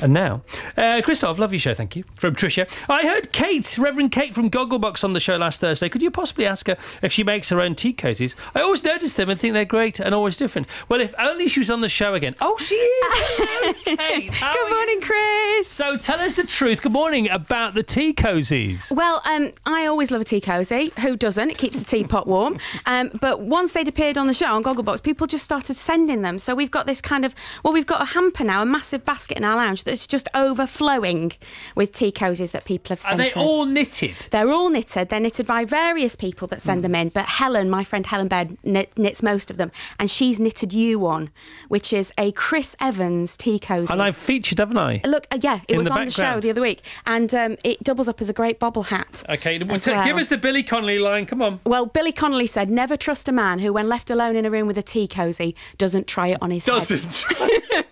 And now, Christoph, love your show, thank you. From Tricia. I heard Kate, Reverend Kate from Goggglebox on the show last Thursday. Could you possibly ask her if she makes her own tea cozies? I always notice them and think they're great and always different. Well, if only she was on the show again. Oh, she is! Hello, Kate. Good morning, Chris. So tell us the truth. Good morning about the tea cozies. Well, I always love a tea cosy. Who doesn't? It keeps the teapot warm. But once they'd appeared on the show on Gogglebox, people just started sending them. So we've got this we've got a hamper now, a massive basket in our lounge that's just overflowing with tea cozies that people have sent us. Are they all knitted? They're all knitted. They're knitted by various people that send them in. But Helen, my friend Helen Baird, knits most of them. And she's knitted you one, which is a Chris Evans tea cosy. And I've featured, haven't I? Look, yeah, it was on the show the other week. And it doubles up as a great bobble hat. OK, give us the Billy Connolly line, come on. Well, Billy Connolly said, never trust a man who, when left alone in a room with a tea cosy, doesn't try it on his head.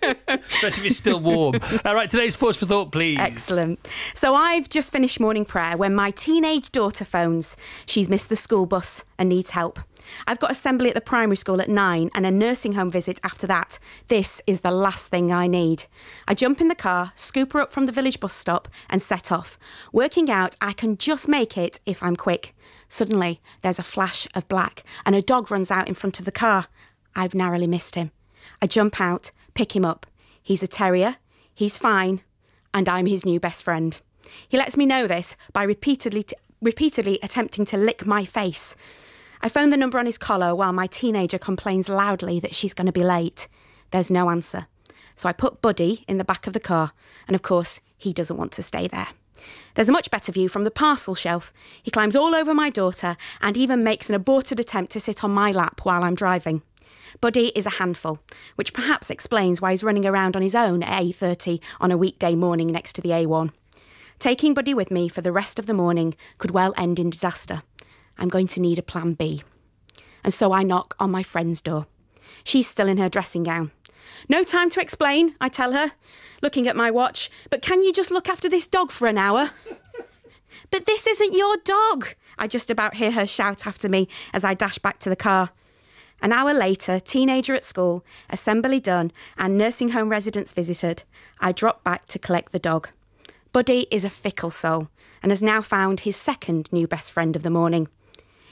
Especially if it's still warm. All right, today's Pause for Thought, please. Excellent. So I've just finished morning prayer when my teenage daughter phones. She's missed the school bus and needs help. I've got assembly at the primary school at 9 and a nursing home visit after that. This is the last thing I need. I jump in the car, scoop her up from the village bus stop and set off, working out I can just make it if I'm quick. Suddenly, there's a flash of black and a dog runs out in front of the car. I've narrowly missed him. I jump out, pick him up. He's a terrier, he's fine, and I'm his new best friend. He lets me know this by repeatedly attempting to lick my face. I phone the number on his collar while my teenager complains loudly that she's going to be late. There's no answer. So I put Buddy in the back of the car, and of course, he doesn't want to stay there. There's a much better view from the parcel shelf. He climbs all over my daughter and even makes an aborted attempt to sit on my lap while I'm driving. Buddy is a handful, which perhaps explains why he's running around on his own at 8:30 on a weekday morning next to the A1. Taking Buddy with me for the rest of the morning could well end in disaster. I'm going to need a plan B. And so I knock on my friend's door. She's still in her dressing gown. No time to explain, I tell her, looking at my watch, but can you just look after this dog for an hour? But this isn't your dog, I just about hear her shout after me as I dash back to the car. An hour later, teenager at school, assembly done, and nursing home residents visited, I drop back to collect the dog. Buddy is a fickle soul and has now found his second new best friend of the morning.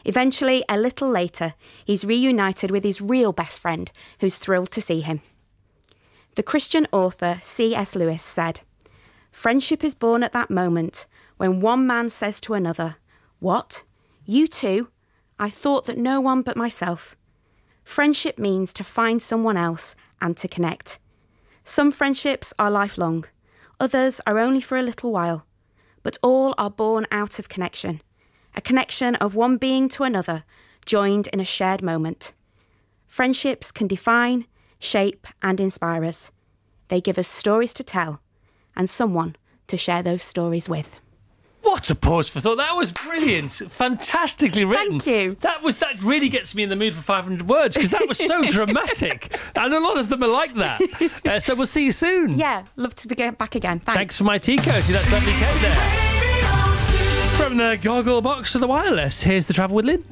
Eventually, a little later, he's reunited with his real best friend, who's thrilled to see him. The Christian author C.S. Lewis said, "Friendship is born at that moment when one man says to another, 'What? You too? I thought that no one but myself.' Friendship means to find someone else and to connect. Some friendships are lifelong, others are only for a little while, but all are born out of connection, a connection of one being to another, joined in a shared moment. Friendships can define, shape and inspire us. They give us stories to tell and someone to share those stories with." What a pause for thought. That was brilliant. Fantastically written. Thank you. That really gets me in the mood for 500 words because that was so dramatic. And a lot of them are like that. So we'll see you soon. Yeah, love to be back again. Thanks For my tea cozy. That's lovely Kate there. From the Gogglebox to the wireless, here's the Travel with Lynn.